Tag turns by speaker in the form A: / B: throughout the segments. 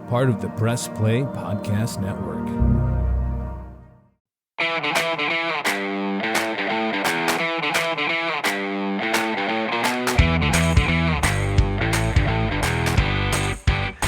A: part of the Press Play Podcast Network.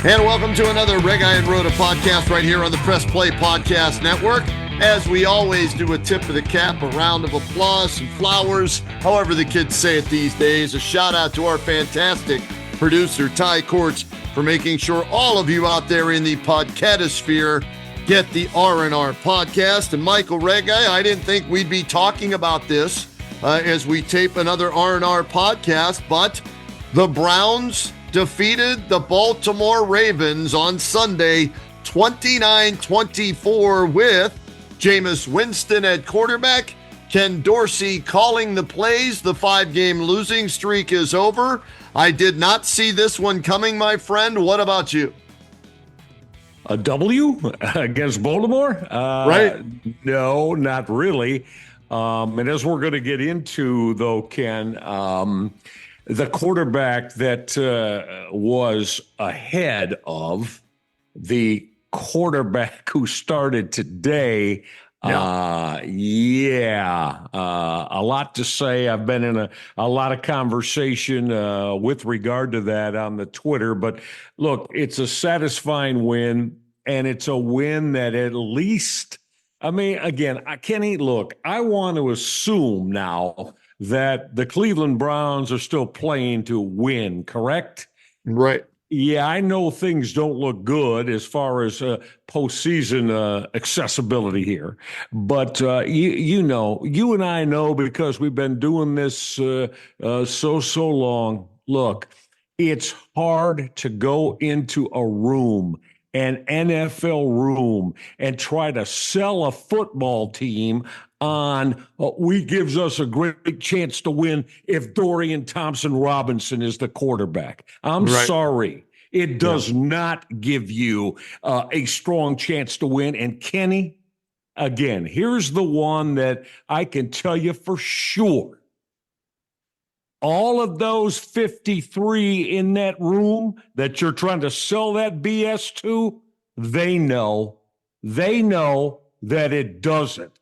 B: And welcome to another Reghi Roda podcast right here on the Press Play Podcast Network. As we always do, a tip of the cap, a round of applause, some flowers, however the kids say it these days. A shout out to our fantastic producer, Cordts, for making sure all of you out there in the podcatosphere get the RnR podcast. And Michael Reghi, I didn't think we'd be talking about this as we tape another RnR podcast, but the Browns defeated the Baltimore Ravens on Sunday, 29-24, with Jameis Winston at quarterback, Ken Dorsey calling the plays. The 5-game losing streak is over. I did not see this one coming, my friend. What about you?
C: A W against Baltimore?
B: Right.
C: No, not really. And as we're going to get into, though, Ken, the quarterback that was ahead of the quarterback who started today, a lot to say. I've been in a lot of conversation with regard to that on the Twitter. But look, it's a satisfying win, and it's a win that at least, I mean, again, Kenny, look, I want to assume now that the Cleveland Browns are still playing to win, correct?
B: Right.
C: Yeah, I know things don't look good as far as postseason accessibility here. But, you know, you and I know, because we've been doing this so long. Look, it's hard to go into a room, an NFL room, and try to sell a football team on we gives us a great chance to win if Dorian Thompson-Robinson is the quarterback. I'm sorry. It does not give you a strong chance to win. And Kenny, again, here's the one that I can tell you for sure. All of those 53 in that room that you're trying to sell that BS to, they know that it doesn't.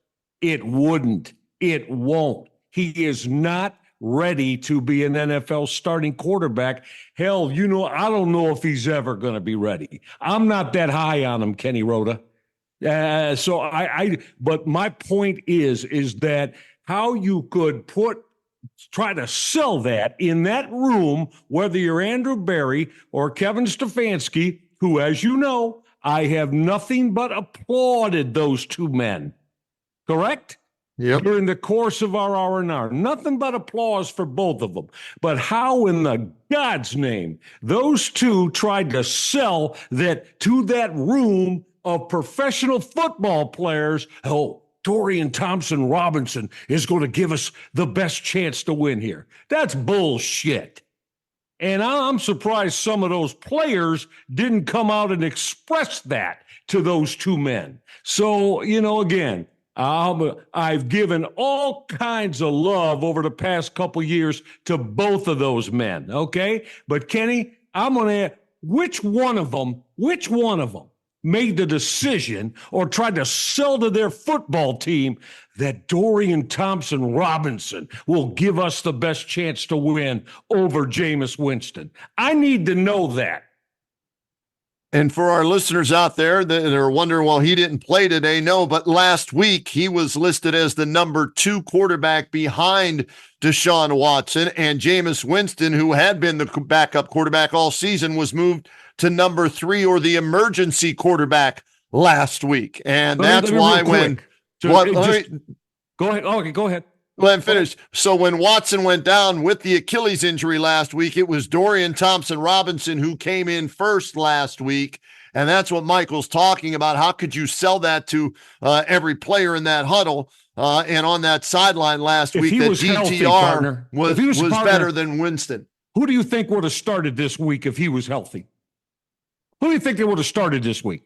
C: It wouldn't. It won't. He is not ready to be an NFL starting quarterback. Hell, you know, I don't know if he's ever going to be ready. I'm not that high on him, Kenny Roda. But my point is that how you could try to sell that in that room, whether you're Andrew Berry or Kevin Stefanski, who, as you know, I have nothing but applauded those two men. Correct?
B: Yep.
C: During the course of our RnR. Nothing but applause for both of them. But how in the God's name those two tried to sell that to that room of professional football players, Dorian Thompson-Robinson is going to give us the best chance to win here. That's bullshit. And I'm surprised some of those players didn't come out and express that to those two men. So, you know, again, I've given all kinds of love over the past couple years to both of those men, okay? But Kenny, I'm going to ask, which one of them made the decision or tried to sell to their football team that Dorian Thompson-Robinson will give us the best chance to win over Jameis Winston? I need to know that.
B: And for our listeners out there that are wondering, well, he didn't play today. No, but last week he was listed as the number 2 quarterback behind Deshaun Watson, and Jameis Winston, who had been the backup quarterback all season, was moved to number 3, or the emergency quarterback, last week. And that's why when
C: go ahead. Okay, go ahead.
B: Well, I'm finished. So when Watson went down with the Achilles injury last week, it was Dorian Thompson-Robinson who came in first last week. And that's what Michael's talking about. How could you sell that to every player in that huddle and on that sideline last week that DTR was better than Winston?
C: Who do you think would have started this week if he was healthy? Who do you think they would have started this week?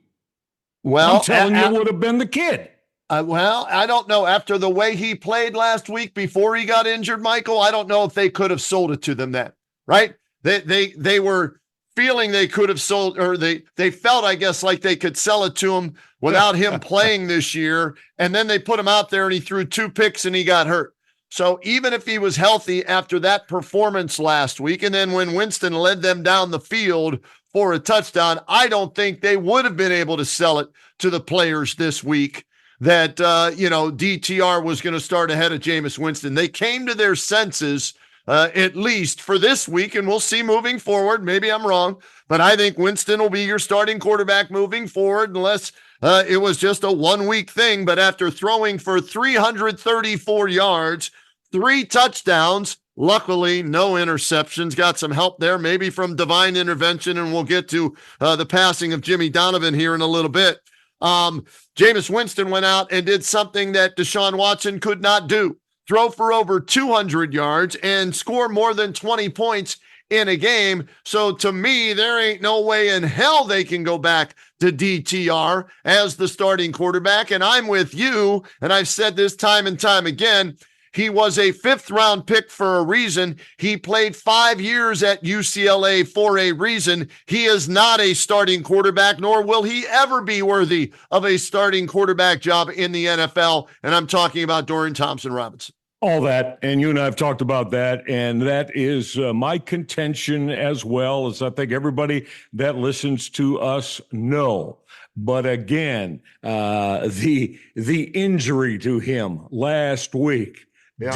B: Well,
C: I'm telling you, it would have been the kid.
B: Well, I don't know. After the way he played last week before he got injured, Michael, I don't know if they could have sold it to them then, right? They were feeling they could have sold, or they felt, I guess, like they could sell it to him without him playing this year. And then they put him out there and he threw 2 picks and he got hurt. So even if he was healthy after that performance last week, and then when Winston led them down the field for a touchdown, I don't think they would have been able to sell it to the players this week that, DTR was going to start ahead of Jameis Winston. They came to their senses, at least for this week, and we'll see moving forward. Maybe I'm wrong, but I think Winston will be your starting quarterback moving forward unless it was just a 1-week thing. But after throwing for 334 yards, 3 touchdowns, luckily no interceptions, got some help there, maybe from divine intervention, and we'll get to the passing of Jimmy Donovan here in a little bit. Jameis Winston went out and did something that Deshaun Watson could not do. Throw for over 200 yards and score more than 20 points in a game. So to me, there ain't no way in hell they can go back to DTR as the starting quarterback. And I'm with you, and I've said this time and time again, he was a 5th-round pick for a reason. He played 5 years at UCLA for a reason. He is not a starting quarterback, nor will he ever be worthy of a starting quarterback job in the NFL. And I'm talking about Dorian Thompson-Robinson.
C: All that, and you and I have talked about that, and that is my contention as well, as I think everybody that listens to us know. But again, the injury to him last week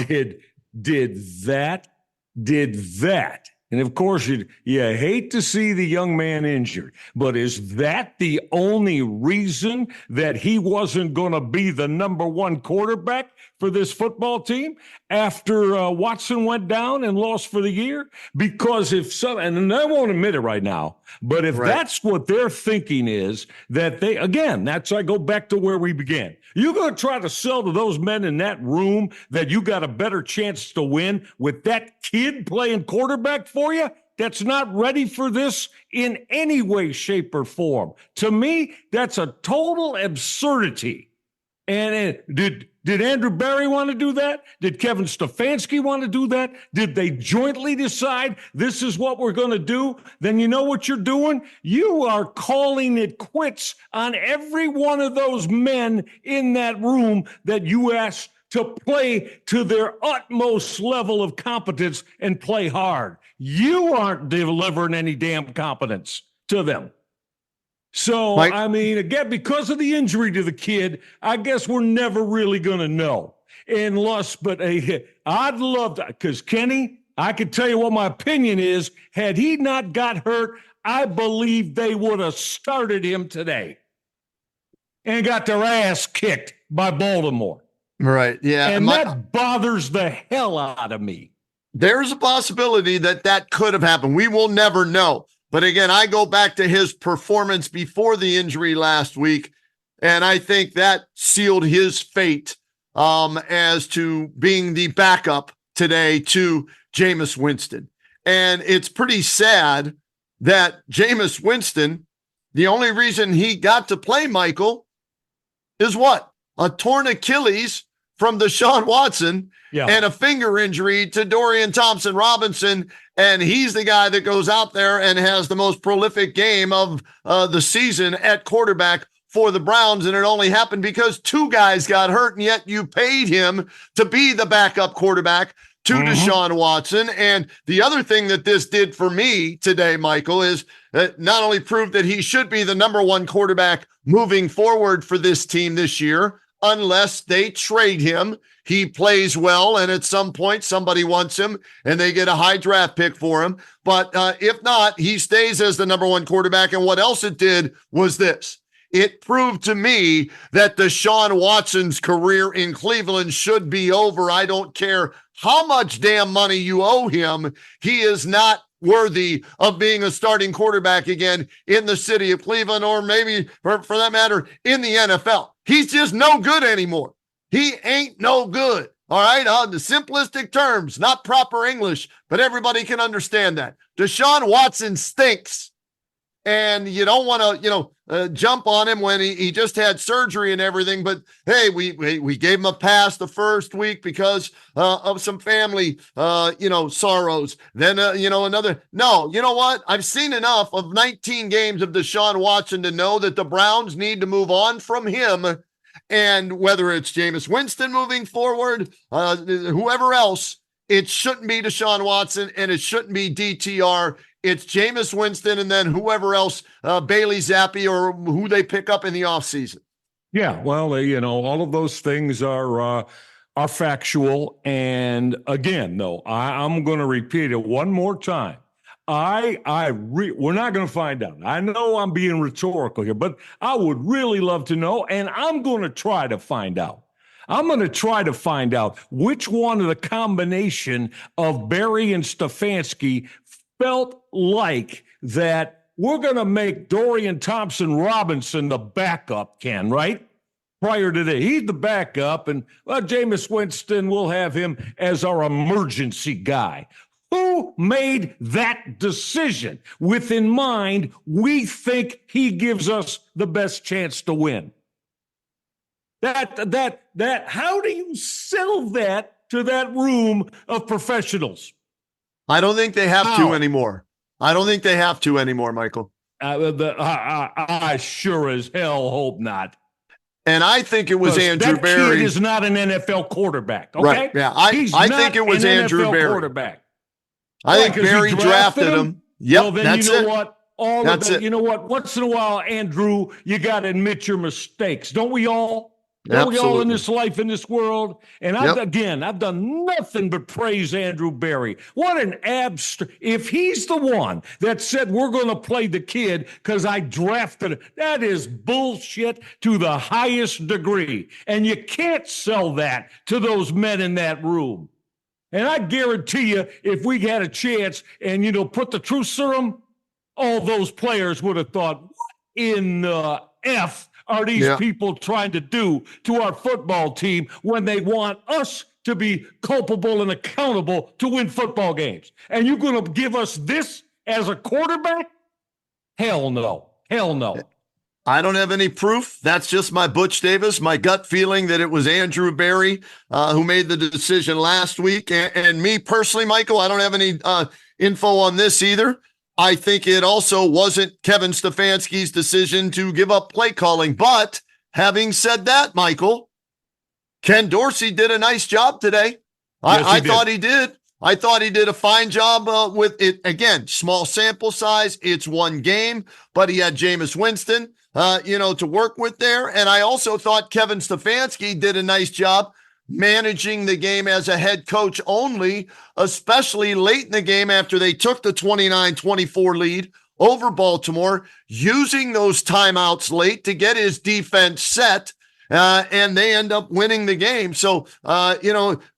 C: did that. And of course, you hate to see the young man injured, but is that the only reason that he wasn't going to be the number 1 quarterback for this football team after Watson went down and lost for the year? Because if so, and I won't admit it right now, but if that's what they're thinking is that they, again, that's, I go back to where we began. You're going to try to sell to those men in that room that you got a better chance to win with that kid playing quarterback for you that's not ready for this in any way, shape, or form. To me, that's a total absurdity. And did Andrew Berry want to do that? Did Kevin Stefanski want to do that? Did they jointly decide this is what we're going to do? Then you know what you're doing? You are calling it quits on every one of those men in that room that you asked to play to their utmost level of competence and play hard. You aren't delivering any damn competence to them. So, Mike, I mean, again, because of the injury to the kid, I guess we're never really going to know. But I'd love to, because Kenny, I could tell you what my opinion is. Had he not got hurt, I believe they would have started him today and got their ass kicked by Baltimore.
B: Right, yeah.
C: And that bothers the hell out of me.
B: There's a possibility that could have happened. We will never know. But again, I go back to his performance before the injury last week, and I think that sealed his fate as to being the backup today to Jameis Winston. And it's pretty sad that Jameis Winston, the only reason he got to play, Michael, is what? A torn Achilles from Deshaun Watson and a finger injury to Dorian Thompson-Robinson. And he's the guy that goes out there and has the most prolific game of the season at quarterback for the Browns. And it only happened because 2 guys got hurt, and yet you paid him to be the backup quarterback to Deshaun Watson. And the other thing that this did for me today, Michael, is that not only proved that he should be the number 1 quarterback moving forward for this team this year, unless they trade him. He plays well, and at some point somebody wants him, and they get a high draft pick for him. But if not, he stays as the number 1 quarterback. And what else it did was this. It proved to me that Deshaun Watson's career in Cleveland should be over. I don't care how much damn money you owe him. He is not worthy of being a starting quarterback again in the city of Cleveland, or maybe for that matter in the NFL. He's just no good anymore. He ain't no good. All right. On the simplistic terms, not proper English, but everybody can understand that. Deshaun Watson stinks. And you don't want to, jump on him when he just had surgery and everything. But hey, we gave him a pass the first week because of some family, sorrows. Then, another. No, you know what? I've seen enough of 19 games of Deshaun Watson to know that the Browns need to move on from him. And whether it's Jameis Winston moving forward, whoever else, it shouldn't be Deshaun Watson and it shouldn't be DTR. It's Jameis Winston and then whoever else, Bailey Zappi or who they pick up in the offseason.
C: Yeah, well, all of those things are factual. And again, though, I'm going to repeat it one more time. We're not going to find out. I know I'm being rhetorical here, but I would really love to know, and I'm going to try to find out. I'm going to try to find out which one of the combination of Barry and Stefanski felt like that we're going to make Dorian Thompson-Robinson the backup, Ken, right? Prior to that, he's the backup, and Jameis Winston, we'll have him as our emergency guy. Who made that decision with in mind we think he gives us the best chance to win? How do you sell that to that room of professionals?
B: I don't think they have to anymore. Michael.
C: I sure as hell hope not.
B: And I think it was Andrew Berry.
C: That kid is not an NFL quarterback, okay?
B: Right, yeah. I think it was Andrew Berry.
C: Quarterback.
B: I think Barry drafted him. Yep,
C: well, then
B: that's
C: you know
B: it.
C: what? You know what? Once in a while, Andrew, you got to admit your mistakes. Don't we all? Don't we all in this life, in this world? And I've done nothing but praise Andrew Berry. What an if he's the one that said we're going to play the kid because I drafted it, that is bullshit to the highest degree. And you can't sell that to those men in that room. And I guarantee you, if we had a chance and, put the truth serum, all those players would have thought, what in the F are these people trying to do to our football team when they want us to be culpable and accountable to win football games? And you're going to give us this as a quarterback? Hell no. Hell no.
B: I don't have any proof. That's just my Butch Davis, my gut feeling that it was Andrew Berry who made the decision last week. And me personally, Michael, I don't have any info on this either. I think it also wasn't Kevin Stefanski's decision to give up play calling. But having said that, Michael, Ken Dorsey did a nice job today. I thought he did. I thought he did a fine job with it. Again, small sample size. It's one game, but he had Jameis Winston, to work with there. And I also thought Kevin Stefanski did a nice job managing the game as a head coach only, especially late in the game after they took the 29-24 lead over Baltimore, using those timeouts late to get his defense set. And they end up winning the game. So,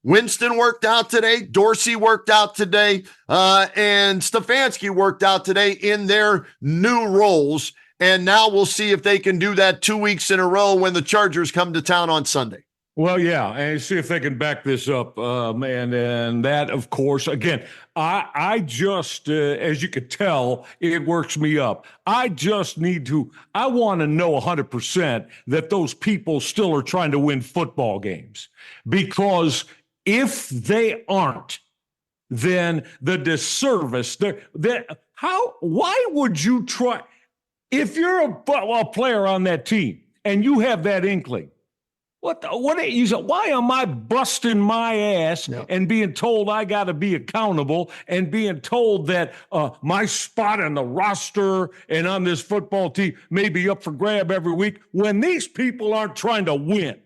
B: Winston worked out today. Dorsey worked out today. And Stefanski worked out today in their new roles. And now we'll see if they can do that 2 weeks in a row when the Chargers come to town on Sunday.
C: Well, yeah, and see if they can back this up, man. And that, of course, again, I just, as you could tell, it works me up. I want to know 100% that those people still are trying to win football games. Because if they aren't, then the disservice, why would you try? If you're a player on that team and you have that inkling, why am I busting my ass and being told I got to be accountable and being told that my spot on the roster and on this football team may be up for grab every week when these people aren't trying to win?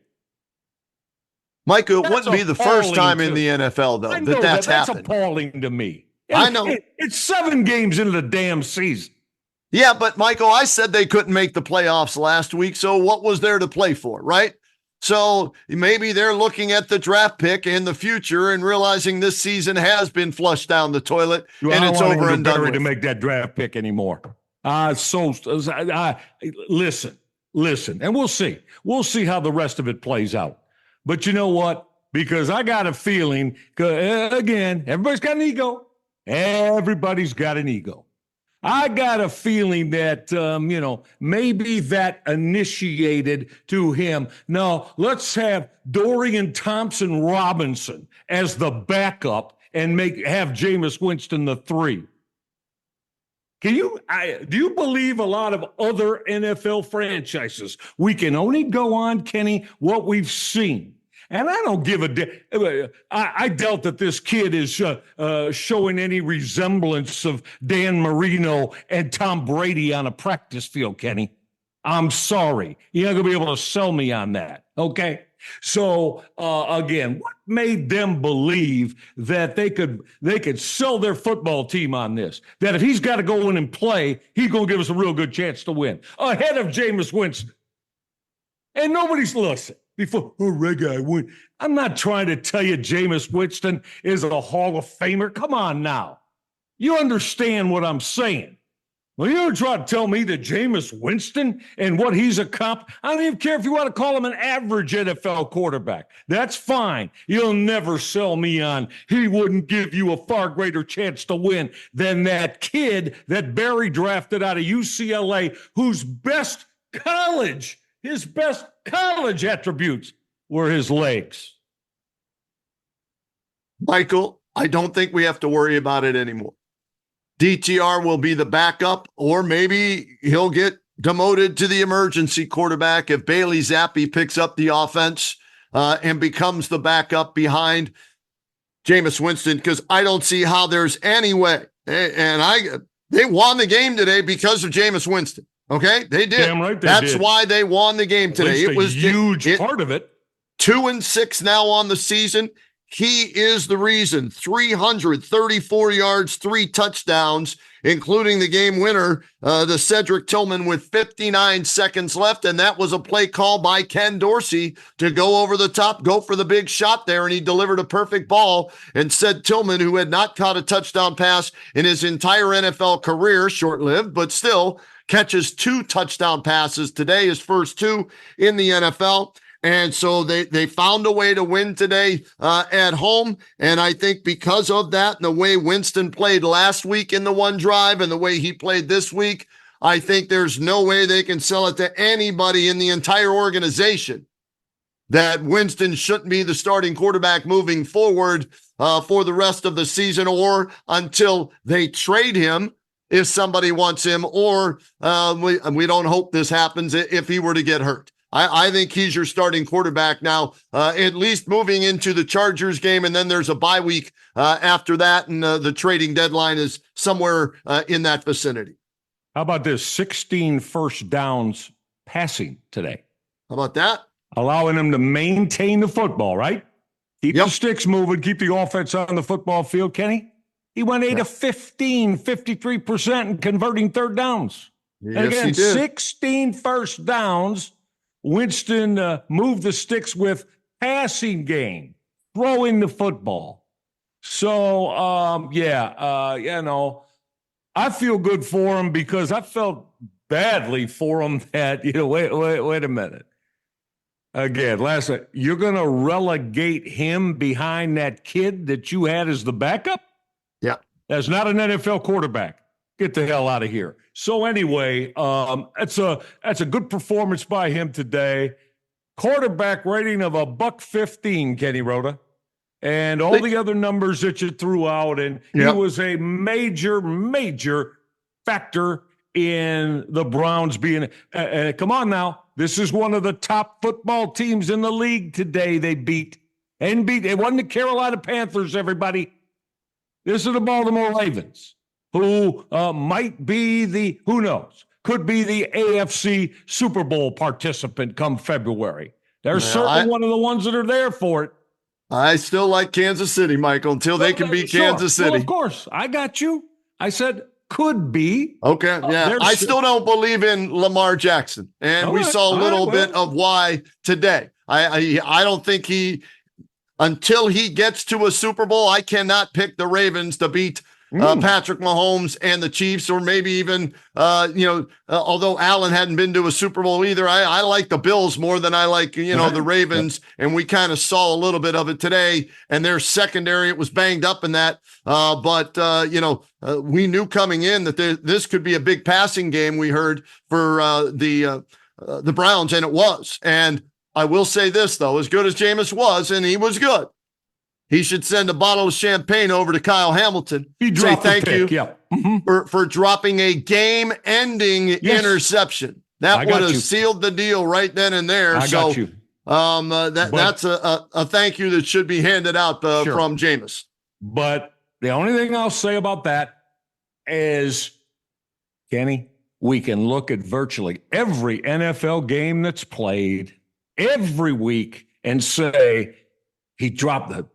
B: Michael, it wouldn't be the first time in the NFL, though, that's happened.
C: That's appalling to me.
B: I know.
C: It's 7 games into the damn season.
B: Yeah, but Michael, I said they couldn't make the playoffs last week, so what was there to play for, right? So maybe they're looking at the draft pick in the future and realizing this season has been flushed down the toilet and it's over and done with.
C: To make that draft pick anymore. Listen, and we'll see. We'll see how the rest of it plays out. But you know what? Because I got a feeling, again, everybody's got an ego. Everybody's got an ego. I got a feeling that, maybe that initiated to him. No, let's have Dorian Thompson Robinson as the backup and have Jameis Winston the 3. Do you believe a lot of other NFL franchises? We can only go on, Kenny, what we've seen. And I don't give I doubt that this kid is showing any resemblance of Dan Marino and Tom Brady on a practice field, Kenny. I'm sorry. You're not going to be able to sell me on that, okay? So, again, what made them believe that they could sell their football team on this? That if he's got to go in and play, he's going to give us a real good chance to win. Ahead of Jameis Winston. And nobody's listening. Before, Reggie, win. I'm not trying to tell you Jameis Winston is a Hall of Famer. Come on now. You understand what I'm saying. Well, you don't try to tell me that Jameis Winston and what he's accomplished. I don't even care if you want to call him an average NFL quarterback. That's fine. You'll never sell me on he wouldn't give you a far greater chance to win than that kid that Barry drafted out of UCLA, whose best college attributes were his legs.
B: Michael, I don't think we have to worry about it anymore. DTR will be the backup, or maybe he'll get demoted to the emergency quarterback if Bailey Zappi picks up the offense and becomes the backup behind Jameis Winston, because I don't see how there's any way. And they won the game today because of Jameis Winston. Okay, they did.
C: Damn right they
B: That's
C: did.
B: Why they won the game today.
C: It was a huge part of it.
B: 2-6 now on the season. He is the reason. 334 yards, 3 touchdowns, including the game winner, the Cedric Tillman with 59 seconds left. And that was a play call by Ken Dorsey to go over the top, go for the big shot there. And he delivered a perfect ball and said Tillman, who had not caught a touchdown pass in his entire NFL career, short-lived, but still catches 2 touchdown passes today, his first 2 in the NFL. And so they found a way to win today at home. And I think because of that and the way Winston played last week in the one drive and the way he played this week, I think there's no way they can sell it to anybody in the entire organization that Winston shouldn't be the starting quarterback moving forward for the rest of the season, or until they trade him if somebody wants him, or we don't hope this happens if he were to get hurt. I think he's your starting quarterback now, at least moving into the Chargers game. And then there's a bye week after that. And the trading deadline is somewhere in that vicinity.
C: How about this? 16 first downs passing today.
B: How about that?
C: Allowing them to maintain the football, right? Keep
B: Yep.
C: the sticks moving, keep the offense on the football field, Kenny. He went 8 of 15, 53% in converting third downs.
B: Yes,
C: And again,
B: he did.
C: 16 first downs. Winston moved the sticks with passing game, throwing the football. So, I feel good for him because I felt badly for him that, wait a minute. Again, last night, you're going to relegate him behind that kid that you had as the backup?
B: Yeah.
C: That's not an NFL quarterback. Get the hell out of here. So anyway, that's a good performance by him today. Quarterback rating of $115, Kenny Roda, and all the other numbers that you threw out. And he was a major factor in the Browns being. Come on now, this is one of the top football teams in the league today. They beat. It wasn't the Carolina Panthers. Everybody, this is the Baltimore Ravens, who might be who knows, could be the AFC Super Bowl participant come February. They're certainly one of the ones that are there for it.
B: I still like Kansas City, Michael, until they can beat Kansas City.
C: Well, of course, I got you. I said could be.
B: Okay, yeah. I still don't believe in Lamar Jackson, and we saw a little bit of why today. I don't think until he gets to a Super Bowl, I cannot pick the Ravens to beat Patrick Mahomes and the Chiefs, or maybe even, although Allen hadn't been to a Super Bowl either, I like the Bills more than I like, the Ravens. And we kind of saw a little bit of it today, and their secondary, it was banged up in that. But we knew coming in that this could be a big passing game, we heard, for the Browns, and it was. And I will say this, though, as good as Jameis was, and he was good, he should send a bottle of champagne over to Kyle Hamilton. Say thank you for dropping a game-ending interception. That would have sealed the deal right then and there. That's a thank you that should be handed out from Jameis.
C: But the only thing I'll say about that is, Kenny, we can look at virtually every NFL game that's played every week and say,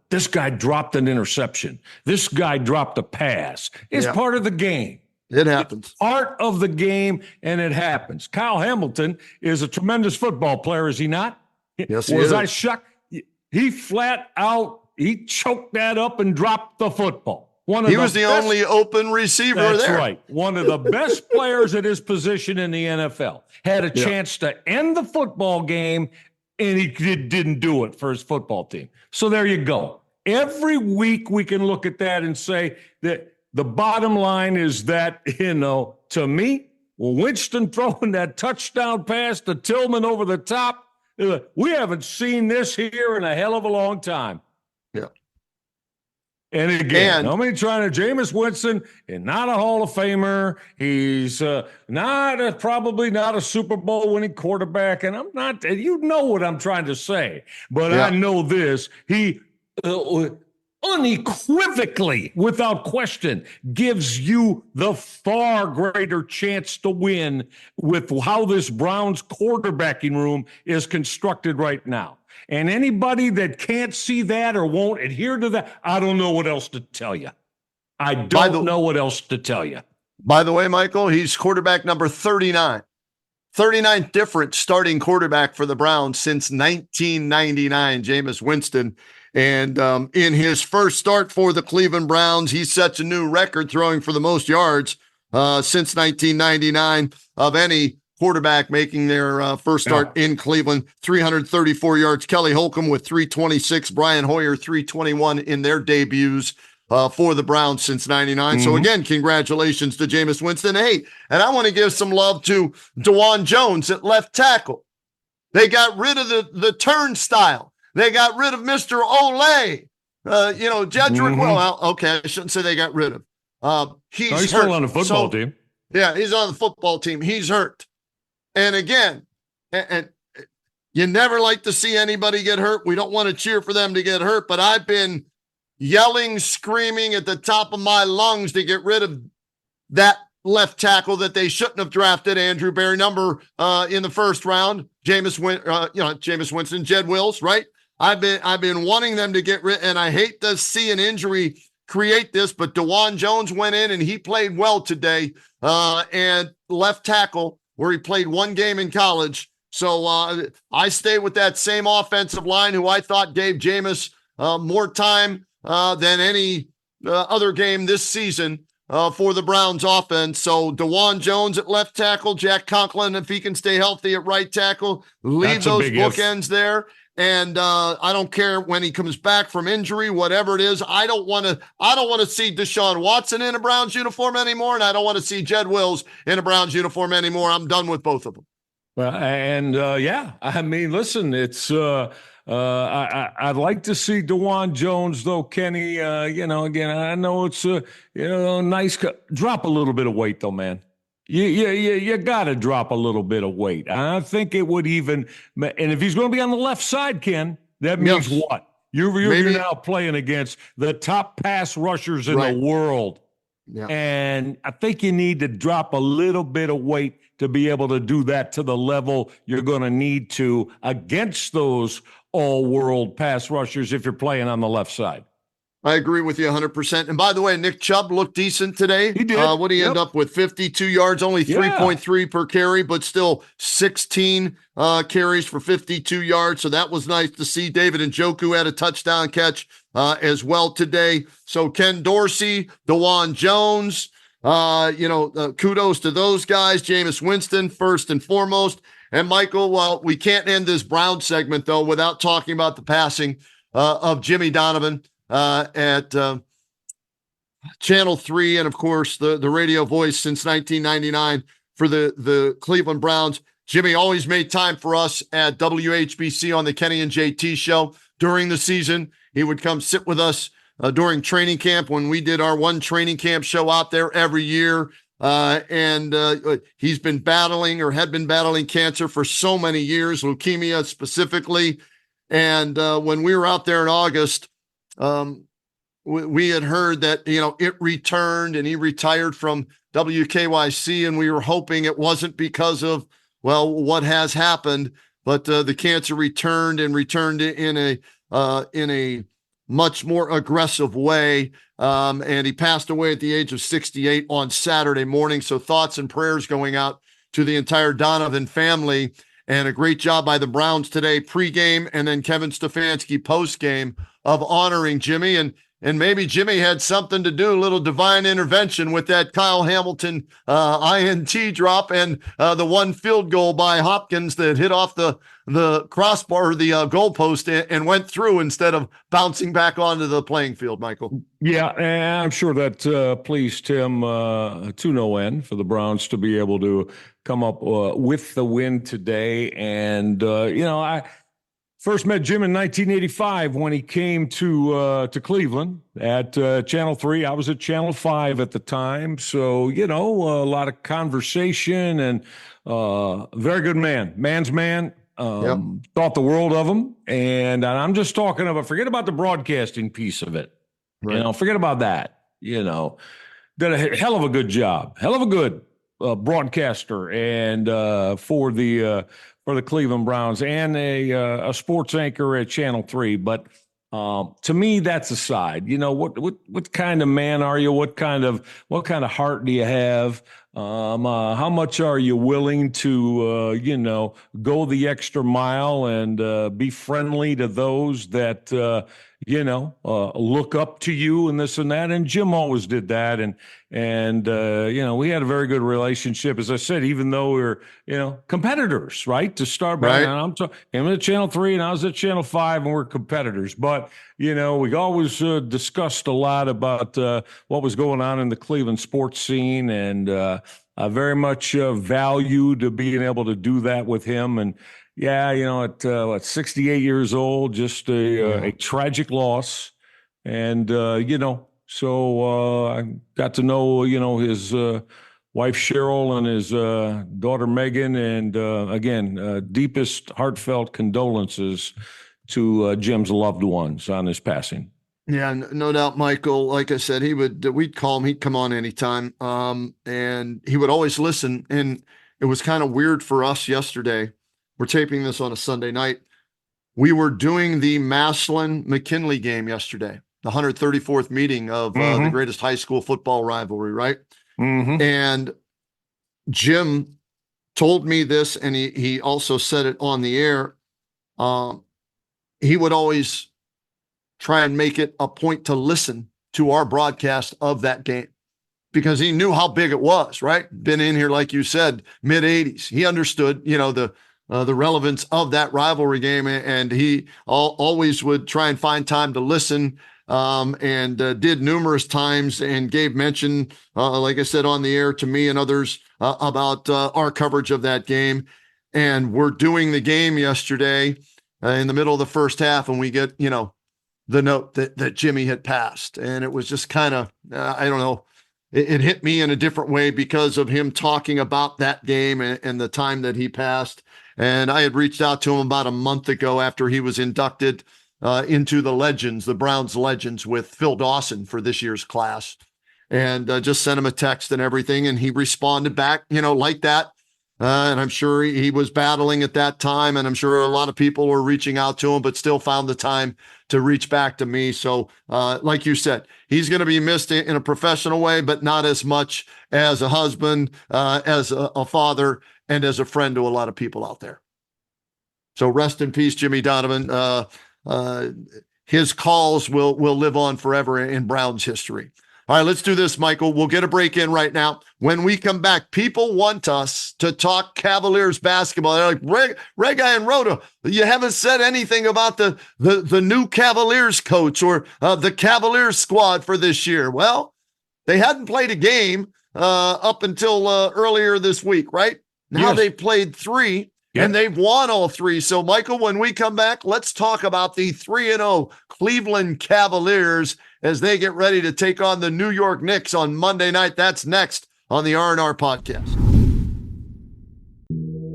C: this guy dropped an interception. This guy dropped a pass. It's part of the game.
B: It happens.
C: It's part of the game, and it happens. Kyle Hamilton is a tremendous football player, is he not?
B: Yes, he is.
C: Was I shocked? He flat out, he choked that up and dropped the football.
B: He was the only open receiver there.
C: That's right. One of the best players at his position in the NFL. Had a chance to end the football game, and he didn't do it for his football team. So there you go. Every week we can look at that and say that the bottom line is that, to me, Winston throwing that touchdown pass to Tillman over the top, we haven't seen this here in a hell of a long time.
B: Yeah.
C: And again, Jameis Winston is not a Hall of Famer. He's probably not a Super Bowl winning quarterback. And I'm not, you know what I'm trying to say. But I know this. He unequivocally, without question, gives you the far greater chance to win with how this Browns quarterbacking room is constructed right now. And anybody that can't see that or won't adhere to that, I don't know what else to tell you. I don't know what else to tell you.
B: By the way, Michael, he's quarterback number 39. 39th different starting quarterback for the Browns since 1999, Jameis Winston. And in his first start for the Cleveland Browns, he sets a new record throwing for the most yards since 1999 of any quarterback making their first start in Cleveland. 334 yards. Kelly Holcomb with 326. Brian Hoyer 321 in their debuts for the Browns since 99. So again, congratulations to Jameis Winston. Hey, and I want to give some love to DeJuan Jones at left tackle. They got rid of the turnstile. They got rid of Mr. Olay. Jedrick. Well, okay, I shouldn't say they got rid of. He's hurt.
C: Still on the football team.
B: Yeah, he's on the football team. He's hurt. And again, and you never like to see anybody get hurt. We don't want to cheer for them to get hurt, but I've been yelling, screaming at the top of my lungs to get rid of that left tackle that they shouldn't have drafted, Andrew Berry, number in the first round. Jameis Winston, Jed Wills, right? I've been wanting them to get rid, and I hate to see an injury create this, but DeJuan Jones went in and he played well today, and left tackle, where he played one game in college. So I stay with that same offensive line, who I thought gave Jameis more time than any other game this season for the Browns offense. So DeJuan Jones at left tackle, Jack Conklin, if he can stay healthy, at right tackle, leave those bookends there. And I don't care when he comes back from injury, whatever it is. I don't want to see Deshaun Watson in a Browns uniform anymore, and I don't want to see Jed Wills in a Browns uniform anymore. I'm done with both of them.
C: Well, and I mean, listen, it's I'd like to see DeJuan Jones, though, Kenny. Again, I know it's nice. Drop a little bit of weight, though, man. You got to drop a little bit of weight. I think it would even, and if he's going to be on the left side, Ken, that means what? You're now playing against the top pass rushers in the world. Yeah. And I think you need to drop a little bit of weight to be able to do that to the level you're going to need to against those all-world pass rushers if you're playing on the left side.
B: I agree with you 100%. And by the way, Nick Chubb looked decent today.
C: He did.
B: What did he end up with? 52 yards, only
C: Yeah.
B: 3.3 per carry, but still 16 carries for 52 yards. So that was nice to see. David Njoku had a touchdown catch as well today. So Ken Dorsey, DeJuan Jones, kudos to those guys. Jameis Winston, first and foremost. And Michael, well, we can't end this Brown segment, though, without talking about the passing of Jimmy Donovan at Channel 3, and of course the radio voice since 1999 for the Cleveland Browns. Jimmy always made time for us at WHBC on the Kenny and JT show during the season. He would come sit with us during training camp when we did our one training camp show out there every year. And he's been battling or had been battling cancer for so many years, leukemia specifically. And when we were out there in August, we had heard that, it returned and he retired from WKYC, and we were hoping it wasn't because of, well, what has happened, but the cancer returned in a much more aggressive way. And he passed away at the age of 68 on Saturday morning. So thoughts and prayers going out to the entire Donovan family. And a great job by the Browns today, pregame, and then Kevin Stefanski postgame of honoring Jimmy. And maybe Jimmy had something to do, a little divine intervention with that Kyle Hamilton INT drop and the one field goal by Hopkins that hit off the crossbar, the goalpost, and went through instead of bouncing back onto the playing field, Michael.
C: Yeah, and I'm sure that pleased him to no end for the Browns to be able to come up with the win today. And, I first met Jim in 1985 when he came to Cleveland at Channel 3. I was at Channel 5 at the time. So, a lot of conversation and very good man. Man's man.
B: Yep.
C: Thought the world of him. And I'm just talking about, forget about the broadcasting piece of it.
B: Right.
C: Forget about that. Did a hell of a good job. Hell of a good broadcaster and for the Cleveland Browns, and a sports anchor at Channel 3. But to me, that's aside. What kind of man are you? What kind of heart do you have? How much are you willing to go the extra mile and be friendly to those that look up to you and this and that? And Jim always did that. And we had a very good relationship, as I said, even though we were, competitors, right? To start by,
B: Right.
C: I'm at Channel 3 and I was at Channel 5 and we're competitors. But, we always discussed a lot about what was going on in the Cleveland sports scene, and I very much valued being able to do that with him. And yeah, at 68 years old, just a tragic loss. And, so I got to know, his wife Cheryl and his daughter Megan, and again, deepest heartfelt condolences to Jim's loved ones on his passing.
B: Yeah, no doubt, Michael. Like I said, we'd call him, he'd come on anytime. And he would always listen. And it was kind of weird for us yesterday. We're taping this on a Sunday night. We were doing the Massillon-McKinley game yesterday, the 134th meeting of the greatest high school football rivalry, right?
C: Mm-hmm.
B: And Jim told me this, and he also said it on the air. He would always try and make it a point to listen to our broadcast of that game because he knew how big it was, right? Been in here, like you said, mid-'80s. He understood, the relevance of that rivalry game, and he always would try and find time to listen, and did numerous times and gave mention, like I said, on the air to me and others about our coverage of that game. And we're doing the game yesterday in the middle of the first half, and we get, the note that Jimmy had passed. And it was just kind of, I don't know, it hit me in a different way because of him talking about that game and the time that he passed. And I had reached out to him about a month ago after he was inducted into the Browns Legends with Phil Dawson for this year's class, and just sent him a text and everything. And he responded back, like that. And I'm sure he was battling at that time, and I'm sure a lot of people were reaching out to him, but still found the time to reach back to me. So, like you said, he's going to be missed in a professional way, but not as much as a husband, as a father, and as a friend to a lot of people out there. So rest in peace, Jimmy Donovan. His calls will live on forever in Browns history. All right, let's do this, Michael. We'll get a break in right now. When we come back, people want us to talk Cavaliers basketball. They're like, Reghi and Roda, you haven't said anything about the new Cavaliers coach or the Cavaliers squad for this year. Well, they hadn't played a game up until earlier this week, right? Now
C: Yes.
B: they played 3.
C: Yep.
B: And they've won all 3. So, Michael, when we come back, let's talk about the 3-0 Cleveland Cavaliers as they get ready to take on the New York Knicks on Monday night. That's next on the RnR podcast.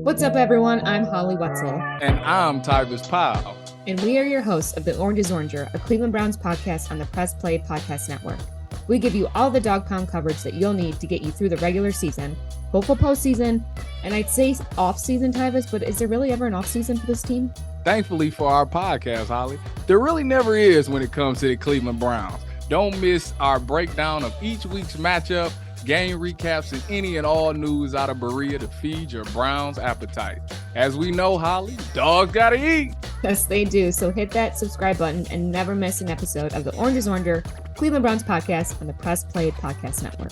D: What's up, everyone? I'm Holly Wetzel.
E: And I'm Tyrus Powell.
D: And we are your hosts of the Orange is Oranger, a Cleveland Browns podcast on the Press Play Podcast Network. We give you all the dog pound coverage that you'll need to get you through the regular season, hopeful postseason, and I'd say off-season, Tyvis, but is there really ever an off-season for this team?
E: Thankfully for our podcast, Holly, there really never is when it comes to the Cleveland Browns. Don't miss our breakdown of each week's matchup, game recaps, and any and all news out of Berea to feed your Browns appetite. As we know, Holly, dogs gotta eat.
D: Yes, they do. So hit that subscribe button and never miss an episode of the Orange is Oranger, Cleveland Browns podcast on the Press Play Podcast Network.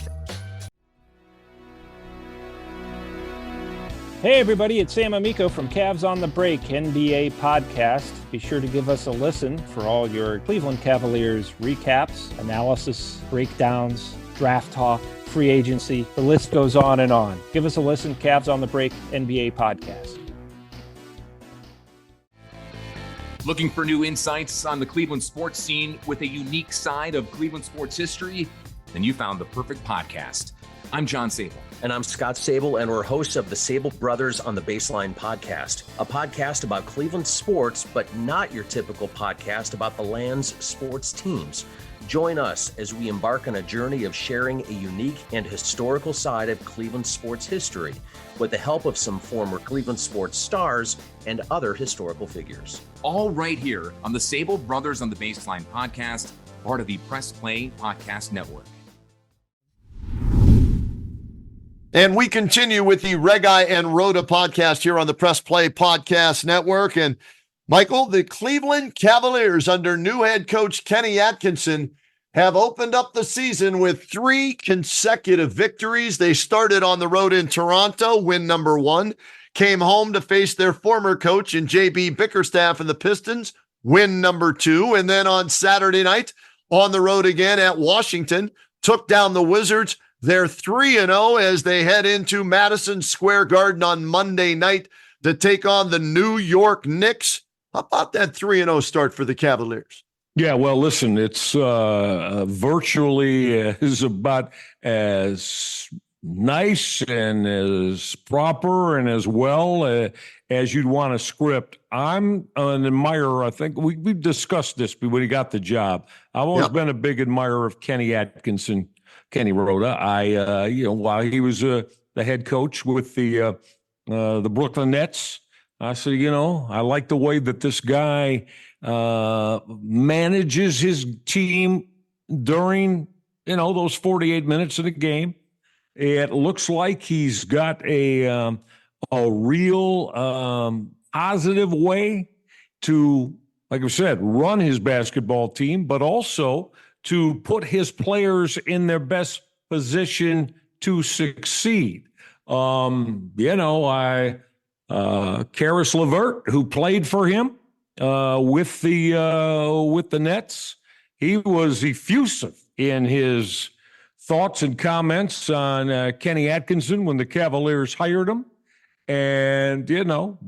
F: Hey everybody, it's Sam Amico from Cavs on the Break NBA podcast. Be sure to give us a listen for all your Cleveland Cavaliers recaps, analysis, breakdowns, draft talk, free agency. The list goes on and on. Give us a listen, Cavs on the Break NBA podcast.
G: Looking for new insights on the Cleveland sports scene with a unique side of Cleveland sports history? Then you found the perfect podcast. I'm John Sable.
H: And I'm Scott Sable, and we're hosts of the Sable Brothers on the Baseline podcast, a podcast about Cleveland sports, but not your typical podcast about the land's sports teams. Join us as we embark on a journey of sharing a unique and historical side of Cleveland sports history with the help of some former Cleveland sports stars and other historical figures.
G: All right here on the Sable Brothers on the Baseline podcast, part of the Press Play Podcast Network.
B: And we continue with the Reghi and Roda podcast here on the Press Play Podcast Network. And Michael, the Cleveland Cavaliers under new head coach Kenny Atkinson have opened up the season with 3 consecutive victories. They started on the road in Toronto, win number 1, came home to face their former coach in JB Bickerstaff and the Pistons, win number 2. And then on Saturday night on the road again at Washington, took down the Wizards. They're 3-0 as they head into Madison Square Garden on Monday night to take on the New York Knicks. How about that 3-0 start for the Cavaliers?
C: Yeah, well, listen, it's virtually is about as nice and as proper and as well as you'd want a script. I'm an admirer. I think we've discussed this when he got the job. I've always been a big admirer of Kenny Atkinson. Kenny Roda. While he was the head coach with the Brooklyn Nets, I said, I like the way that this guy manages his team during, those 48 minutes of the game. It looks like he's got a real positive way to, like I said, run his basketball team, but also to put his players in their best position to succeed. Karis LeVert, who played for him with the Nets, he was effusive in his thoughts and comments on Kenny Atkinson when the Cavaliers hired him, and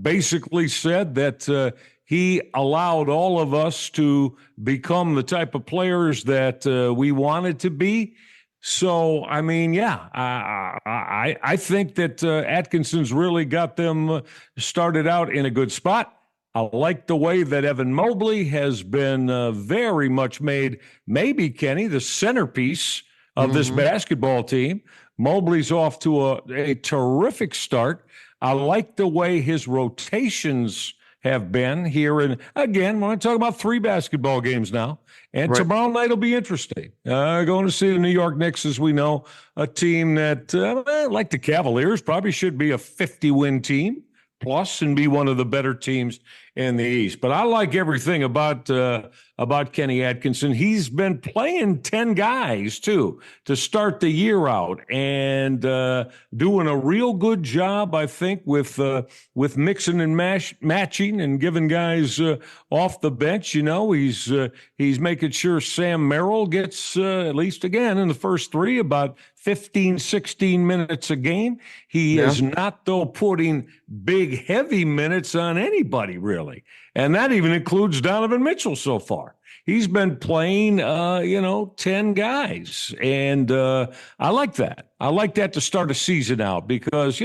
C: basically said that he allowed all of us to become the type of players that we wanted to be. So, I mean, I think that Atkinson's really got them started out in a good spot. I like the way that Evan Mobley has been very much made, maybe, Kenny, the centerpiece of this basketball team. Mobley's off to a terrific start. I like the way his rotations have been here. And again, we're talking about 3 basketball games now. And
B: Right.
C: tomorrow night will be interesting. Going to see the New York Knicks, as we know, a team that, like the Cavaliers, probably should be a 50-win team plus and be one of the better teams in the East. But I like everything about Kenny Atkinson. He's been playing 10 guys, too, to start the year out and doing a real good job, I think, with mixing and matching and giving guys off the bench. You know, he's making sure Sam Merrill gets, at least again in the first 3, about 15, 16 minutes a game. He is not, though, putting big, heavy minutes on anybody, really. And that even includes Donovan Mitchell so far. He's been playing, 10 guys. And I like that. I like that to start a season out because,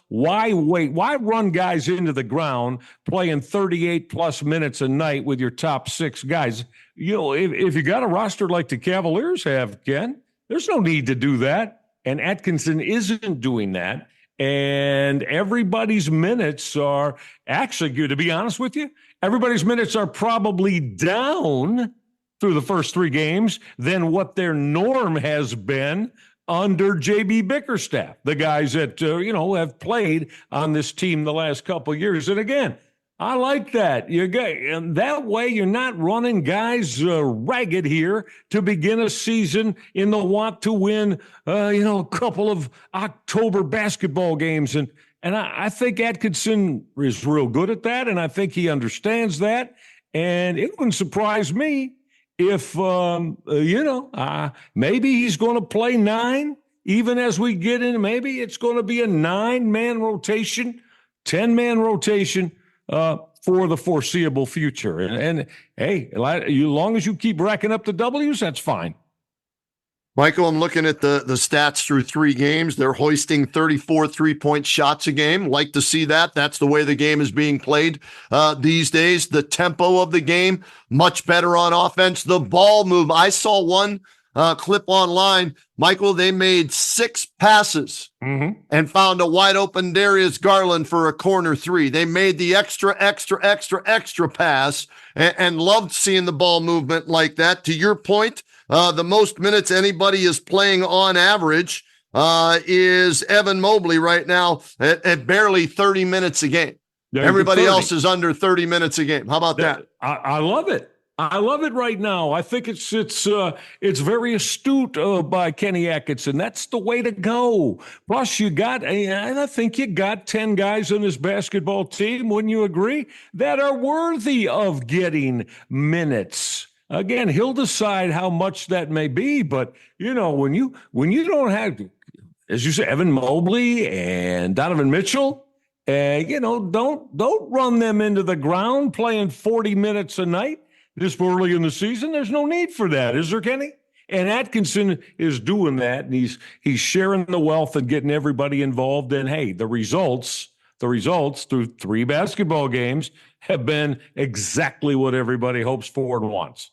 C: why wait? Why run guys into the ground playing 38-plus minutes a night with your top 6 guys? If you got a roster like the Cavaliers have, Ken, there's no need to do that. And Atkinson isn't doing that. And everybody's minutes are actually, to be honest with you, everybody's minutes are probably down through the first 3 games than what their norm has been under J.B. Bickerstaff, the guys that, have played on this team the last couple of years. And again, I like that. And that way you're not running guys ragged here to begin a season in the want to win, a couple of October basketball games. And I think Atkinson is real good at that, and I think he understands that. And it wouldn't surprise me if, maybe he's going to play 9, even as we get in. Maybe it's going to be a 9-man rotation, 10-man rotation for the foreseeable future. And hey, as long as you keep racking up the W's, that's fine.
B: Michael, I'm looking at the stats through 3 games. They're hoisting 34 3-point shots a game. Like to see that. That's the way the game is being played these days. The tempo of the game, much better on offense. The ball move. I saw one clip online. Michael, they made 6 passes and found a wide open Darius Garland for a corner 3. They made the extra pass and loved seeing the ball movement like that. To your point, the most minutes anybody is playing on average is Evan Mobley right now at barely 30 minutes a game. Everybody else is under 30 minutes a game. How about that?
C: I love it. I love it right now. I think it's very astute by Kenny Atkinson. That's the way to go. Plus, I think you got 10 guys on this basketball team, wouldn't you agree, that are worthy of getting minutes. Again, he'll decide how much that may be, but when you don't have, as you say, Evan Mobley and Donovan Mitchell, don't run them into the ground playing 40 minutes a night this early in the season. There's no need for that, is there, Kenny? And Atkinson is doing that, and he's sharing the wealth and getting everybody involved. And hey, the results through 3 basketball games have been exactly what everybody hopes for and wants.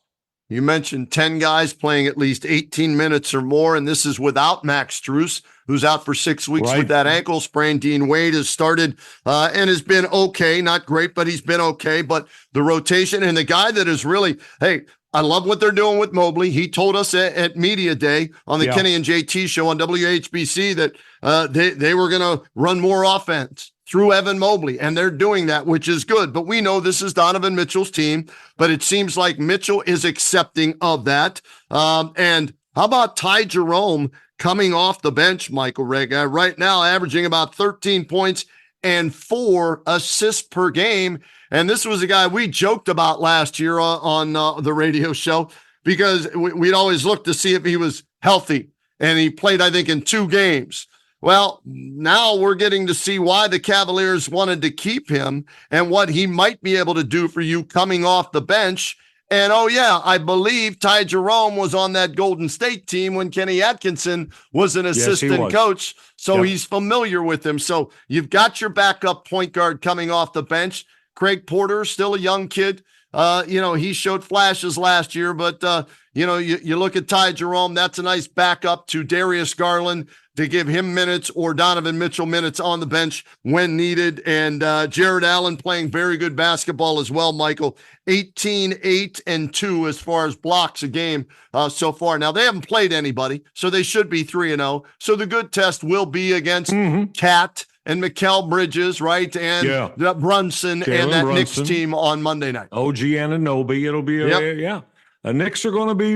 B: You mentioned 10 guys playing at least 18 minutes or more, and this is without Max Strus, who's out for 6 weeks with that ankle sprain. Dean Wade has started and has been okay. Not great, but he's been okay. But the rotation and the guy that is really, hey, I love what they're doing with Mobley. He told us at Media Day on the Kenny and JT show on WHBC that they were going to run more offense through Evan Mobley, and they're doing that, which is good. But we know this is Donovan Mitchell's team, but it seems like Mitchell is accepting of that. And how about Ty Jerome coming off the bench, Michael Reghi, right now averaging about 13 points and 4 assists per game. And this was a guy we joked about last year on the radio show because we'd always look to see if he was healthy. And he played, I think, in 2 games. Well, now we're getting to see why the Cavaliers wanted to keep him and what he might be able to do for you coming off the bench. And, I believe Ty Jerome was on that Golden State team when Kenny Atkinson was an assistant coach. So he's familiar with him. So you've got your backup point guard coming off the bench. Craig Porter, still a young kid. He showed flashes last year, but, you look at Ty Jerome, that's a nice backup to Darius Garland to give him minutes or Donovan Mitchell minutes on the bench when needed. And Jared Allen playing very good basketball as well, Michael. 18, 8, and 2 as far as blocks a game so far. Now, they haven't played anybody, so they should be 3-0. So the good test will be against Cat and Mikal Bridges, right? And Brunson
C: Jalen
B: and that
C: Brunson.
B: Knicks team on Monday night.
C: OG Anunoby. It'll be, the Knicks are going to be,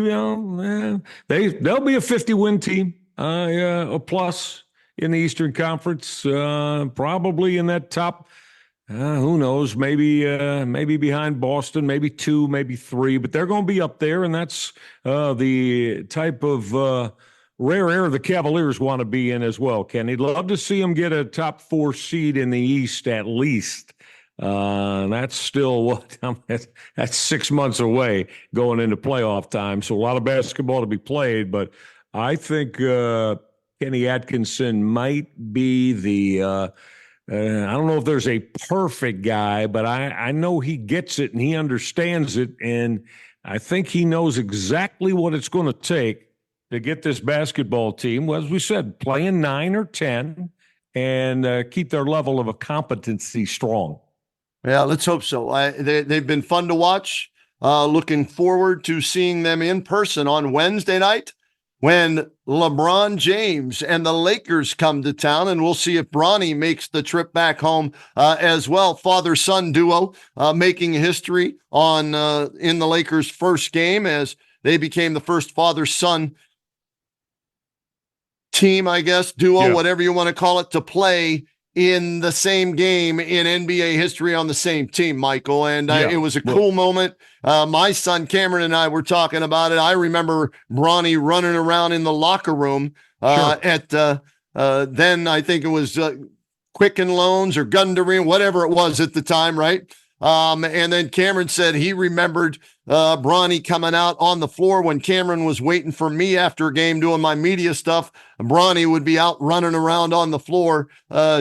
C: they'll be a 50-win team, a plus in the Eastern Conference, probably in that top. Who knows? Maybe behind Boston, maybe 2, maybe 3, but they're going to be up there, and that's the type of rare air the Cavaliers want to be in as well. Kenny, love to see them get a top 4 seed in the East at least. That's still that's 6 months away going into playoff time. So a lot of basketball to be played, but I think Kenny Atkinson might be the. I don't know if there's a perfect guy, but I know he gets it and he understands it, and I think he knows exactly what it's going to take to get this basketball team, well, as we said, playing 9 or 10 and keep their level of a competency strong.
B: Yeah, let's hope so. They've been fun to watch. Looking forward to seeing them in person on Wednesday night when LeBron James and the Lakers come to town, and we'll see if Bronny makes the trip back home as well. Father-son duo making history on in the Lakers' first game as they became the first father-son team, I guess, duo, whatever you want to call it, to play in the same game in NBA history on the same team, Michael. And it was a cool moment. My son Cameron and I were talking about it. I remember Bronny running around in the locker room at then I think it was Quicken Loans or Gundary, whatever it was at the time, right? And then Cameron said he remembered Bronny coming out on the floor when Cameron was waiting for me after a game doing my media stuff. Bronny would be out running around on the floor,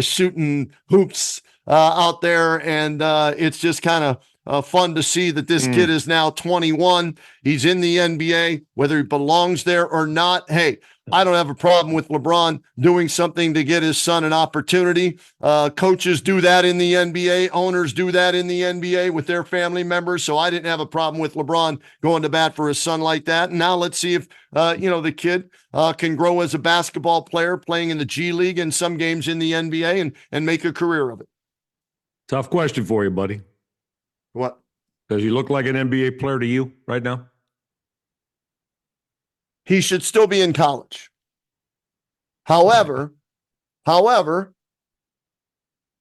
B: shooting hoops out there. And it's just kind of fun to see that this kid is now 21. He's in the NBA, whether he belongs there or not. Hey, I don't have a problem with LeBron doing something to get his son an opportunity. Coaches do that in the NBA. Owners do that in the NBA with their family members. So I didn't have a problem with LeBron going to bat for his son like that. And now let's see if, the kid can grow as a basketball player, playing in the G League and some games in the NBA and make a career of it.
C: Tough question for you, buddy.
B: What?
C: Does he look like an NBA player to you right now?
B: He should still be in college. However,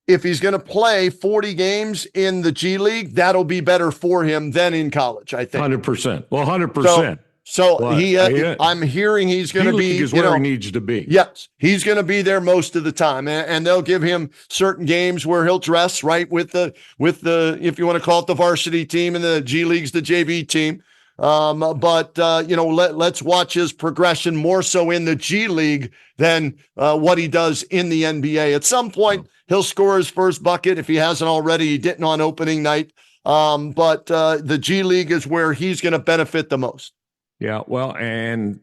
B: if he's going to play 40 games in the G League, that'll be better for him than in college, I think.
C: 100%. Well, 100%.
B: So I'm hearing he's going to be
C: where he needs to be.
B: Yes, he's going to be there most of the time, and they'll give him certain games where he'll dress right with the if you want to call it the varsity team, and the G League's the JV team. Let's watch his progression more so in the G League than what he does in the NBA. At some point, he'll score his first bucket if he hasn't already. He didn't on opening night, but the G League is where he's going to benefit the most.
C: Yeah, well, and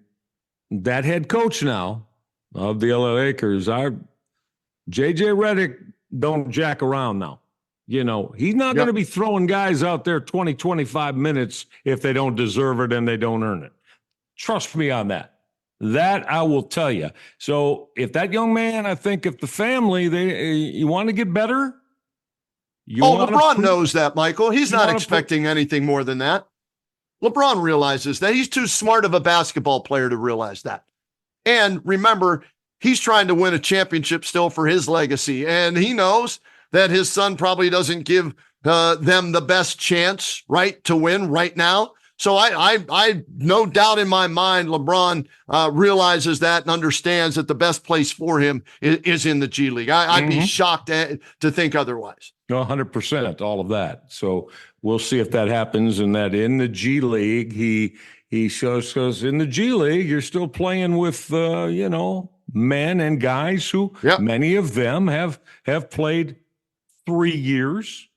C: that head coach now of the LA Lakers, JJ Redick don't jack around now. He's not going to be throwing guys out there 20, 25 minutes if they don't deserve it and they don't earn it. Trust me on that. That I will tell you. So if that young man, I think if the family, you want to get better.
B: LeBron knows that, Michael. He's not expecting anything more than that. LeBron realizes that. He's too smart of a basketball player to realize that. And remember, he's trying to win a championship still for his legacy. And he knows that his son probably doesn't give them the best chance, right, to win right now. So I no doubt in my mind, LeBron realizes that and understands that the best place for him is in the G League. I'd be shocked to think otherwise.
C: 100%, all of that. So we'll see if that happens, and that in the G League, he shows, because in the G League, you're still playing with, men and guys who many of them have played 3 years.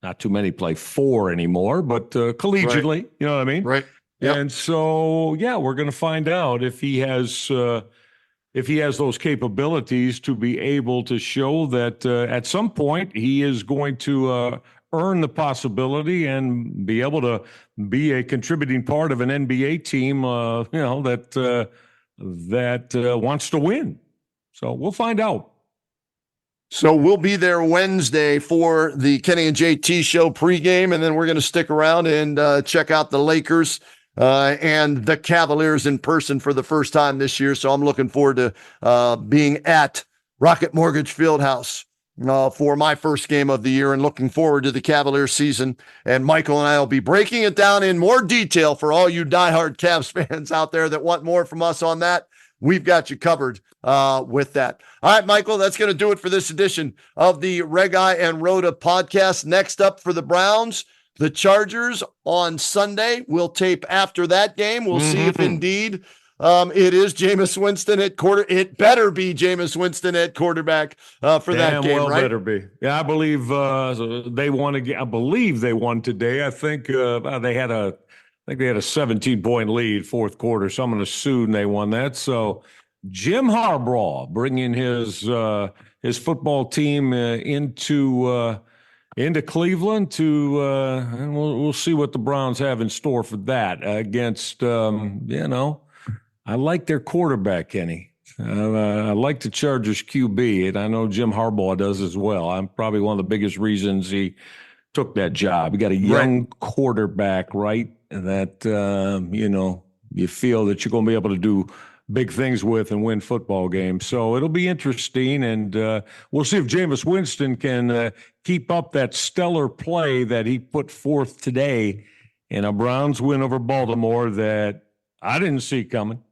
C: Not too many play 4 anymore, but collegiately, you know what I mean?
B: Right. Yep.
C: And so, yeah, we're going to find out if he has those capabilities to be able to show that at some point he is going to earn the possibility and be able to be a contributing part of an NBA team, that wants to win. So we'll find out.
B: So we'll be there Wednesday for the Kenny and JT show pregame, and then we're going to stick around and check out the Lakers and the Cavaliers in person for the first time this year. So I'm looking forward to being at Rocket Mortgage Fieldhouse for my first game of the year, and looking forward to the Cavaliers season. And Michael and I will be breaking it down in more detail for all you diehard Cavs fans out there that want more from us on that. We've got you covered with that. All right, Michael, that's going to do it for this edition of the Reghi and Roda podcast. Next up for the Browns, the Chargers on Sunday. We'll tape after that game. We'll see if indeed it is Jameis Winston at quarter. It better be Jameis Winston at quarterback for that game,
C: well,
B: right?
C: Better be. Yeah, I believe they won again. I believe they won today. I think they had a 17-point lead fourth quarter. So I'm going to assume they won that. So Jim Harbaugh bringing his football team into Cleveland to and we'll see what the Browns have in store for that against I like their quarterback, Kenny. I like the Chargers QB, and I know Jim Harbaugh does as well. I'm probably one of the biggest reasons he took that job. You got a young quarterback, right? That you feel that you're going to be able to do big things with and win football games. So it'll be interesting, and we'll see if Jameis Winston can keep up that stellar play that he put forth today in a Browns win over Baltimore that I didn't see coming.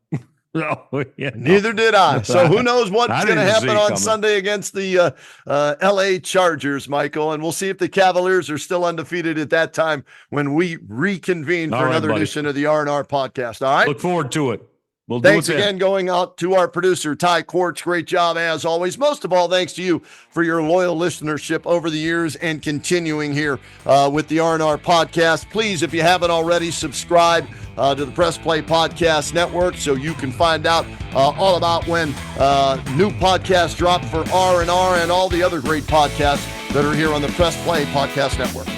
B: Neither did I. So who knows what's going to happen on Sunday against the LA Chargers, Michael, and we'll see if the Cavaliers are still undefeated at that time when we reconvene for another edition of the RnR podcast. All right.
C: Look forward to it.
B: Thanks again going out to our producer, Ty Cordts. Great job as always. Most of all, thanks to you for your loyal listenership over the years and continuing here with the RnR podcast. Please, if you haven't already, subscribe to the Press Play Podcast Network so you can find out all about when new podcasts drop for RnR and all the other great podcasts that are here on the Press Play Podcast Network.